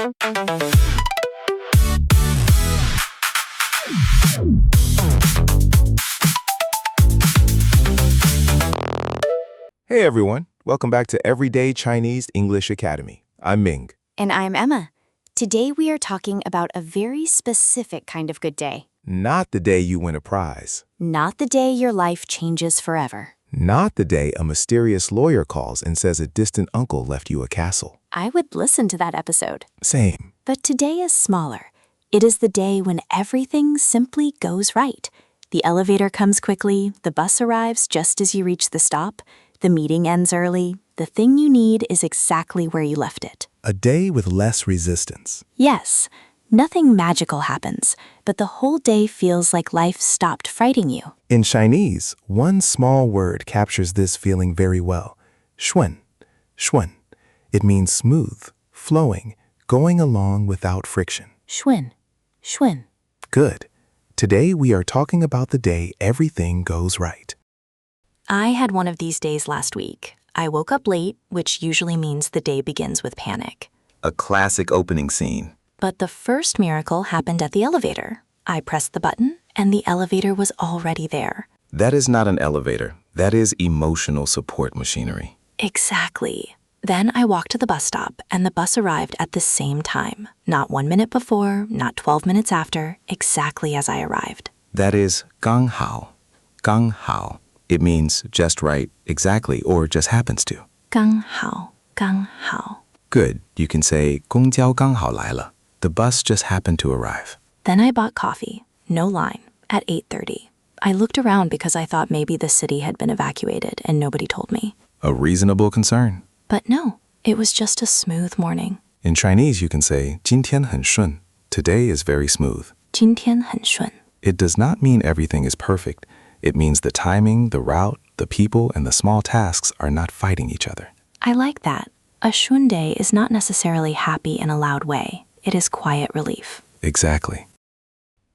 Hey everyone, welcome back to Everyday Chinese English Academy. I'm Ming. And I'm Emma. Today we are talking about a very specific kind of good day. Not the day you win a prize. Not the day your life changes forever. Not the day a mysterious lawyer calls and says a distant uncle left you a castle. I would listen to that episode. Same. But today is smaller. It is the day when everything simply goes right. The elevator comes quickly, the bus arrives just as you reach the stop, the meeting ends early, the thing you need is exactly where you left it. A day with less resistance. Yes, nothing magical happens, but the whole day feels like life stopped fighting you. In Chinese, one small word captures this feeling very well. Shun. Shun. It means smooth, flowing, going along without friction. Shun. Shun. Good. Today we are talking about the day everything goes right. I had one of these days last week. I woke up late, which usually means the day begins with panic. A classic opening scene. But the first miracle happened at the elevator. I pressed the button, and the elevator was already there. That is not an elevator. That is emotional support machinery. Exactly. Then I walked to the bus stop, and the bus arrived at the same time. Not 1 minute before, not 12 minutes after, exactly as I arrived. That is 刚好. 刚好. It means just right, exactly, or just happens to. 刚好,刚好. Good. You can say 公交刚好来了. The bus just happened to arrive. Then I bought coffee, no line, at 8:30. I looked around because I thought maybe the city had been evacuated and nobody told me. A reasonable concern. But no, it was just a smooth morning. In Chinese, you can say 今天很顺. Today is very smooth. 今天很顺. It does not mean everything is perfect. It means the timing, the route, the people, and the small tasks are not fighting each other. I like that. A shun day is not necessarily happy in a loud way. It is quiet relief. Exactly.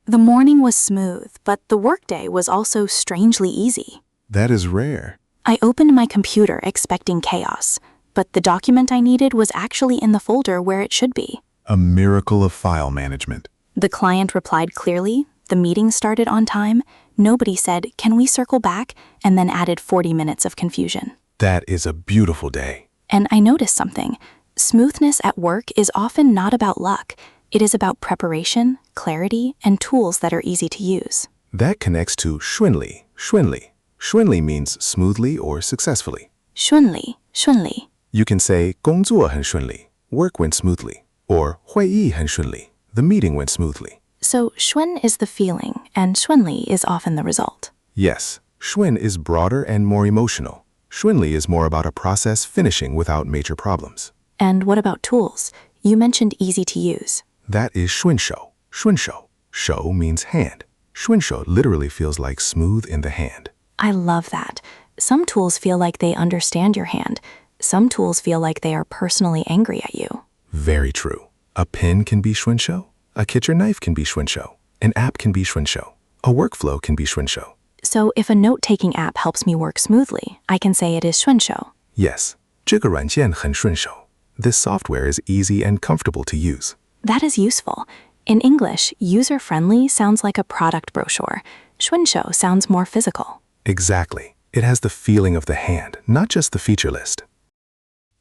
The morning was smooth, but the workday was also strangely easy. That is rare. I opened my computer expecting chaos, but the document I needed was actually in the folder where it should be. A miracle of file management. The client replied clearly. The meeting started on time. Nobody said, "Can we circle back?" and then added 40 minutes of confusion. That is a beautiful day. And I noticed something. Smoothness at work is often not about luck. It is about preparation, clarity, and tools that are easy to use. That connects to 顺利, 顺利. 顺利 means smoothly or successfully. 顺利,顺利. You can say 工作很顺利, work went smoothly, or 会议很顺利, the meeting went smoothly. So shun is the feeling, and 顺利 is often the result. Yes, 顺 is broader and more emotional. 顺利 is more about a process finishing without major problems. And what about tools? You mentioned easy to use. That is 顺手, 顺手. 手 means hand. 顺手 literally feels like smooth in the hand. I love that. Some tools feel like they understand your hand. Some tools feel like they are personally angry at you. Very true. A pen can be 顺手. A kitchen knife can be 顺手. An app can be 顺手. A workflow can be 顺手. So if a note-taking app helps me work smoothly, I can say it is 顺手. Yes, 这个软件很顺手. This software is easy and comfortable to use. That is useful. In English, user-friendly sounds like a product brochure. 顺手 sounds more physical. Exactly. It has the feeling of the hand, not just the feature list.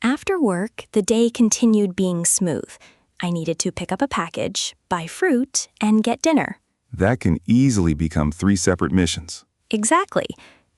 After work, the day continued being smooth. I needed to pick up a package, buy fruit, and get dinner. That can easily become 3 separate missions. Exactly.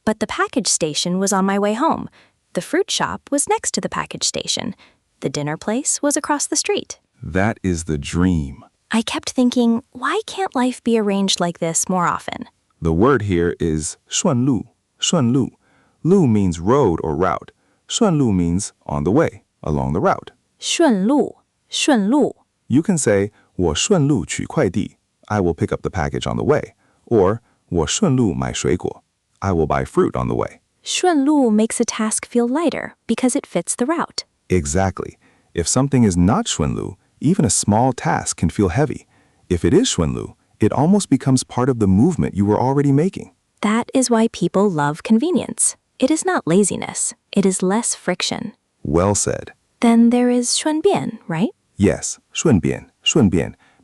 But the package station was on my way home. The fruit shop was next to the package station. The dinner place was across the street. That is the dream. I kept thinking, why can't life be arranged like this more often? The word here is 顺路, 顺路. Lu means road or route. 顺路 means on the way, along the route. 顺路,顺路. You can say 我顺路取快递. I will pick up the package on the way. Or 我顺路买水果. I will buy fruit on the way. 顺路 makes a task feel lighter because it fits the route. Exactly. If something is not 顺路, even a small task can feel heavy. If it is 顺路, it almost becomes part of the movement you were already making. That is why people love convenience. It is not laziness. It is less friction. Well said. Then there is 顺便, right? Yes, 顺便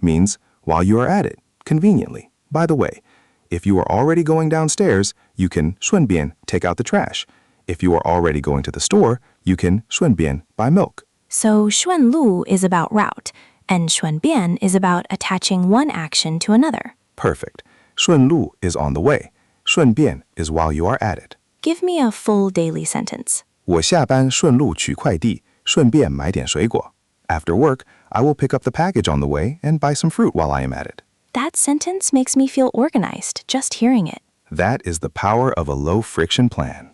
means while you are at it, conveniently. By the way, if you are already going downstairs, you can 顺便 take out the trash. If you are already going to the store, you can 顺便 buy milk. So 顺路 is about route, and 顺便 is about attaching one action to another. Perfect. 顺路 is on the way. 顺便 is while you are at it. Give me a full daily sentence. 我下班顺路取快递，顺便买点水果. After work, I will pick up the package on the way and buy some fruit while I am at it. That sentence makes me feel organized just hearing it. That is the power of a low-friction plan.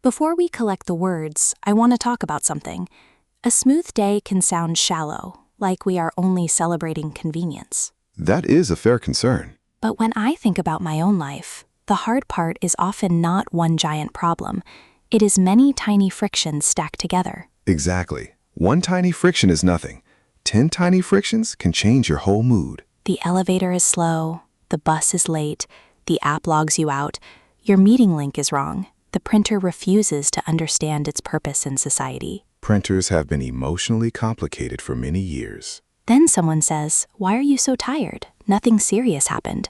Before we collect the words, I want to talk about something. A smooth day can sound shallow, like we are only celebrating convenience. That is a fair concern. But when I think about my own life, the hard part is often not one giant problem. It is many tiny frictions stacked together. Exactly. One tiny friction is nothing. 10 tiny frictions can change your whole mood. The elevator is slow, the bus is late, the app logs you out, your meeting link is wrong, the printer refuses to understand its purpose in society. Printers have been emotionally complicated for many years. Then someone says, "Why are you so tired? Nothing serious happened."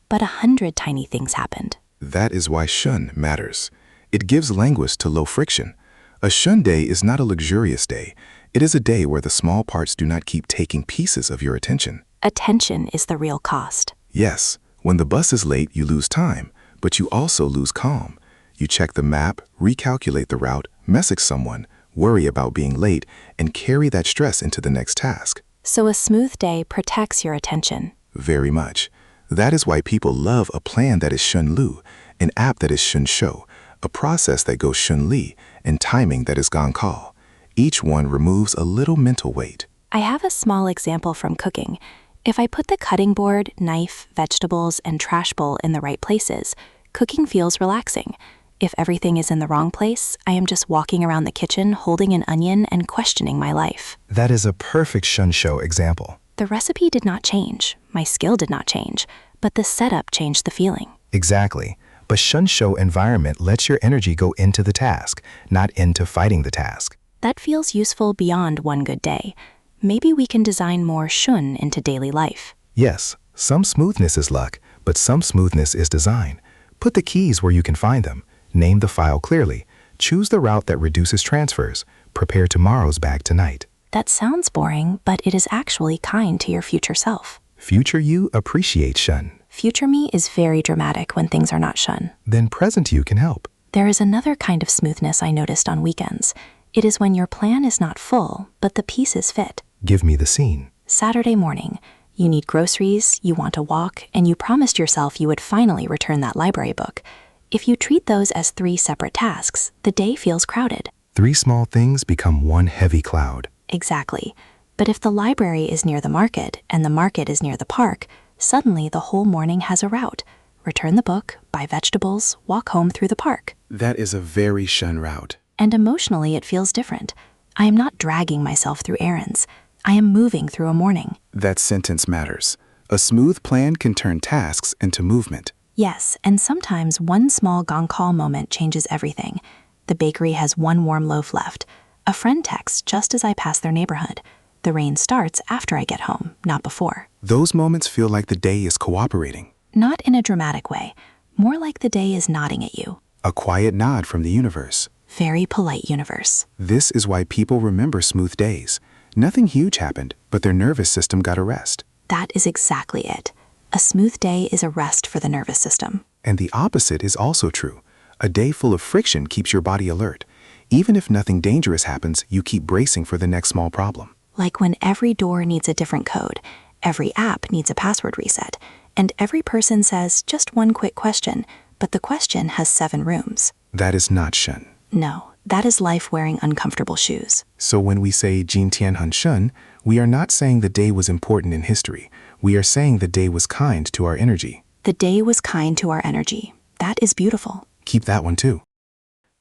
But 100 tiny things happened. That is why shun matters. It gives language to low friction. A shun day is not a luxurious day. It is a day where the small parts do not keep taking pieces of your attention. Attention is the real cost. Yes, when the bus is late, you lose time, but you also lose calm. You check the map, recalculate the route, message someone, worry about being late, and carry that stress into the next task. So a smooth day protects your attention. Very much. That is why people love a plan that is shun lu, an app that is shun shou, a process that goes shun li, and timing that is gong call. Each one removes a little mental weight. I have a small example from cooking. If I put the cutting board, knife, vegetables, and trash bowl in the right places, cooking feels relaxing. If everything is in the wrong place, I am just walking around the kitchen holding an onion and questioning my life. That is a perfect shunsho example. The recipe did not change, my skill did not change, but the setup changed the feeling. Exactly. But shunsho environment lets your energy go into the task, not into fighting the task. That feels useful beyond one good day. Maybe we can design more shun into daily life. Yes, some smoothness is luck, but some smoothness is design. Put the keys where you can find them. Name the file clearly. Choose the route that reduces transfers. Prepare tomorrow's bag tonight. That sounds boring, but it is actually kind to your future self. Future you appreciates shun. Future me is very dramatic when things are not shun. Then present you can help. There is another kind of smoothness I noticed on weekends. It is when your plan is not full, but the pieces fit. Give me the scene. Saturday morning. You need groceries, you want to walk, and you promised yourself you would finally return that library book. If you treat those as 3 separate tasks, the day feels crowded. 3 small things become one heavy cloud. Exactly. But if the library is near the market and the market is near the park, suddenly the whole morning has a route. Return the book, buy vegetables, walk home through the park. That is a very shun route. And emotionally it feels different. I am not dragging myself through errands. I am moving through a morning. That sentence matters. A smooth plan can turn tasks into movement. Yes, and sometimes one small gong call moment changes everything. The bakery has 1 warm loaf left. A friend texts just as I pass their neighborhood. The rain starts after I get home, not before. Those moments feel like the day is cooperating. Not in a dramatic way, more like the day is nodding at you. A quiet nod from the universe. Very polite universe. This is why people remember smooth days. Nothing huge happened, but their nervous system got a rest. That is exactly it. A smooth day is a rest for the nervous system. And the opposite is also true. A day full of friction keeps your body alert. Even if nothing dangerous happens, you keep bracing for the next small problem. Like when every door needs a different code, every app needs a password reset, and every person says just one quick question, but the question has 7 rooms. That is not shun. No, that is life wearing uncomfortable shoes. So when we say Jin Tian Han Shun, we are not saying the day was important in history. We are saying the day was kind to our energy. The day was kind to our energy. That is beautiful. Keep that one too.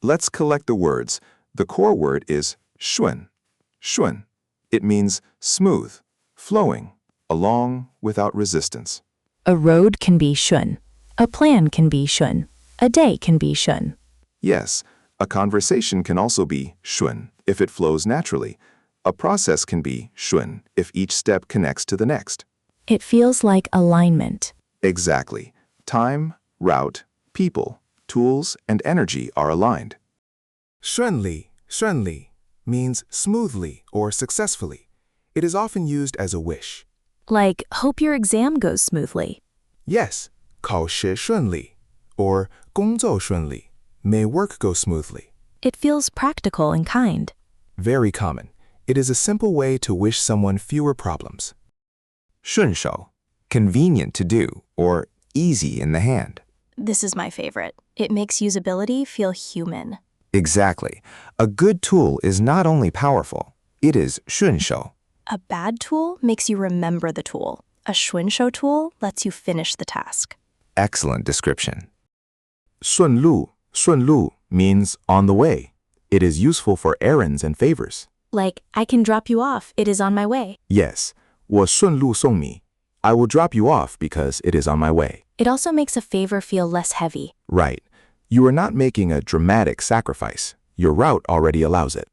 Let's collect the words. The core word is shun. Shun. It means smooth, flowing, along, without resistance. A road can be shun. A plan can be shun. A day can be shun. Yes, a conversation can also be shun if it flows naturally. A process can be 顺 if each step connects to the next. It feels like alignment. Exactly. Time, route, people, tools, and energy are aligned. 顺利, 顺利 means smoothly or successfully. It is often used as a wish. Like, hope your exam goes smoothly. Yes, 考试顺利 or 工作顺利, may work go smoothly. It feels practical and kind. Very common. It is a simple way to wish someone fewer problems. 顺手, convenient to do, or easy in the hand. This is my favorite. It makes usability feel human. Exactly. A good tool is not only powerful, it is 顺手. A bad tool makes you remember the tool. A 顺手 tool lets you finish the task. Excellent description. 顺路, 顺路 means on the way. It is useful for errands and favors. Like, I can drop you off. It is on my way. Yes, 我顺路送你. I will drop you off because it is on my way. It also makes a favor feel less heavy. Right. You are not making a dramatic sacrifice. Your route already allows it.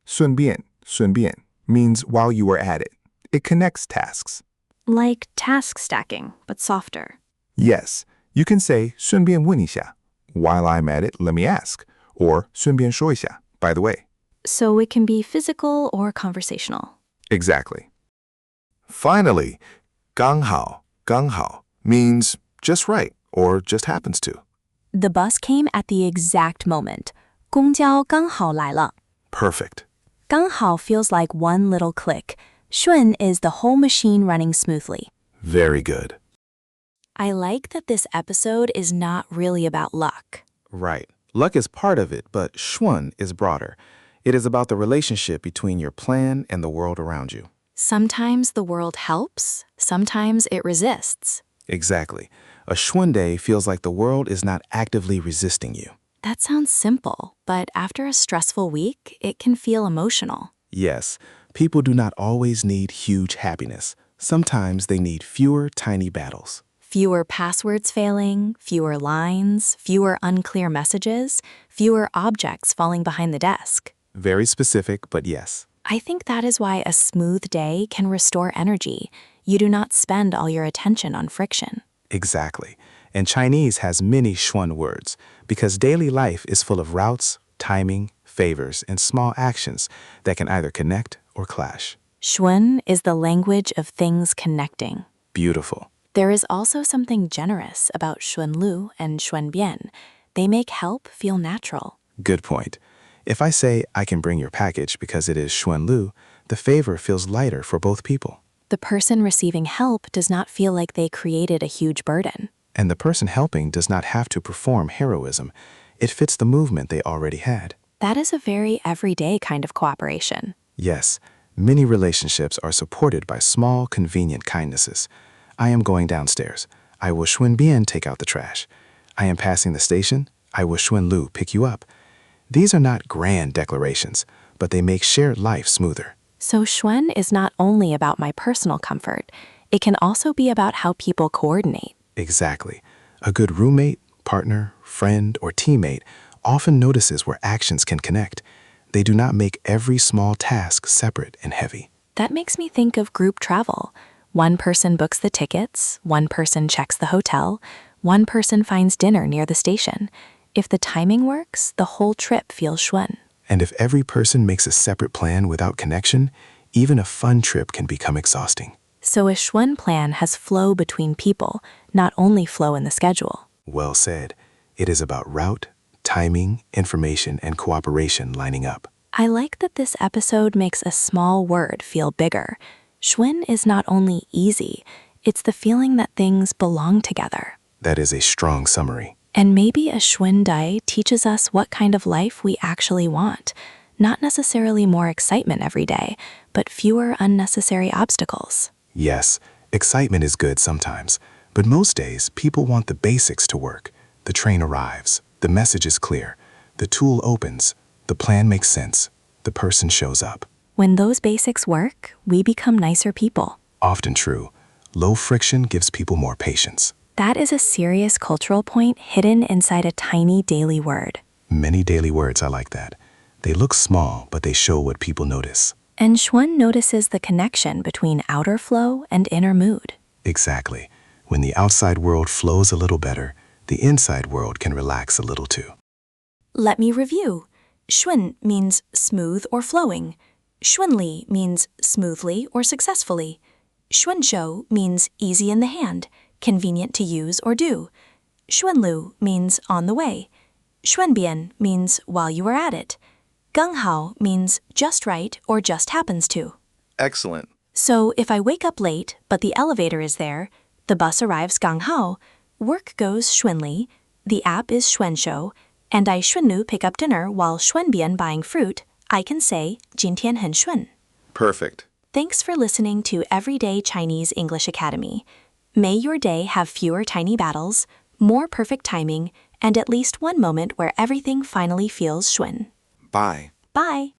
顺便, 顺便 means while you are at it. It connects tasks. Like task stacking, but softer. Yes, you can say 顺便问一下. While I'm at it, let me ask. Or 顺便说一下, by the way. So it can be physical or conversational. Exactly. Finally, 刚好, 刚好 means just right or just happens to. The bus came at the exact moment. 公交刚好来了. Perfect. 刚好 feels like one little click. 顺 is the whole machine running smoothly. Very good. I like that this episode is not really about luck. Right. Luck is part of it, but 顺 is broader. It is about the relationship between your plan and the world around you. Sometimes the world helps, sometimes it resists. Exactly. A 顺 day feels like the world is not actively resisting you. That sounds simple, but after a stressful week, it can feel emotional. Yes, people do not always need huge happiness. Sometimes they need fewer tiny battles. Fewer passwords failing, fewer lines, fewer unclear messages, fewer objects falling behind the desk. Very specific, but yes. I think that is why a smooth day can restore energy. You do not spend all your attention on friction. Exactly. And Chinese has many 顺 words because daily life is full of routes, timing, favors, and small actions that can either connect or clash. 顺 is the language of things connecting. Beautiful. There is also something generous about 顺路and 顺便. They make help feel natural. Good point. If I say I can bring your package because it is 顺路, the favor feels lighter for both people. The person receiving help does not feel like they created a huge burden. And the person helping does not have to perform heroism. It fits the movement they already had. That is a very everyday kind of cooperation. Yes, many relationships are supported by small, convenient kindnesses. I am going downstairs. I will 顺便 take out the trash. I am passing the station. I will 顺路 pick you up. These are not grand declarations, but they make shared life smoother. So 顺 is not only about my personal comfort. It can also be about how people coordinate. Exactly. A good roommate, partner, friend, or teammate often notices where actions can connect. They do not make every small task separate and heavy. That makes me think of group travel. One person books the tickets, one person checks the hotel, one person finds dinner near the station. If the timing works, the whole trip feels 顺. And if every person makes a separate plan without connection, even a fun trip can become exhausting. So a 顺 plan has flow between people, not only flow in the schedule. Well said. It is about route, timing, information, and cooperation lining up. I like that this episode makes a small word feel bigger. 顺 is not only easy, it's the feeling that things belong together. That is a strong summary. And maybe a 顺 day teaches us what kind of life we actually want. Not necessarily more excitement every day, but fewer unnecessary obstacles. Yes, excitement is good sometimes, but most days people want the basics to work. The train arrives, the message is clear, the tool opens, the plan makes sense, the person shows up. When those basics work, we become nicer people. Often true. Low friction gives people more patience. That is a serious cultural point hidden inside a tiny daily word. Many daily words are like that. They look small, but they show what people notice. And Xuan notices the connection between outer flow and inner mood. Exactly. When the outside world flows a little better, the inside world can relax a little too. Let me review. Xuan means smooth or flowing. Xuanli means smoothly or successfully. Xuanshou means easy in the hand, convenient to use or do. Xuanlu means on the way. Xuanbian means while you are at it. Ganghao means just right or just happens to. Excellent. So if I wake up late, but the elevator is there, the bus arrives ganghao, work goes xuanli, the app is xuanshou, and I xuanlu pick up dinner while xuanbian buying fruit, I can say 今天很顺. Perfect. Thanks for listening to Everyday Chinese English Academy. May your day have fewer tiny battles, more perfect timing, and at least one moment where everything finally feels xuan. Bye. Bye.